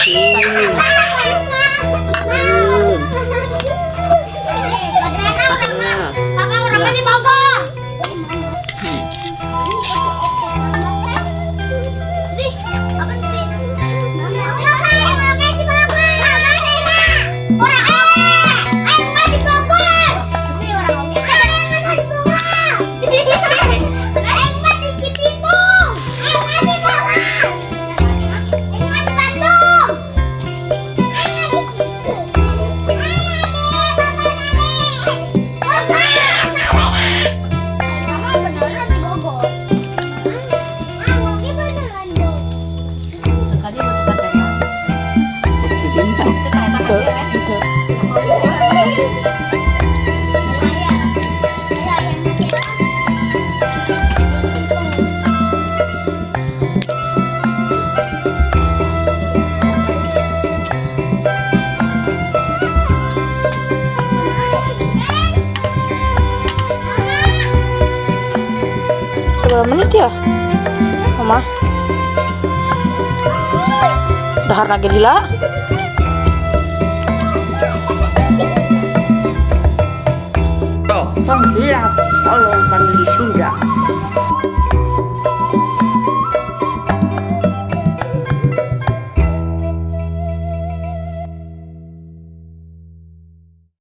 Orangnya di Bogor. Nih, apa sih? Orangnya di Bogor. Ini orang Berapa menit ya, Mama? Dahar lagi Lila. Pembilang Solo Bangli Sunda.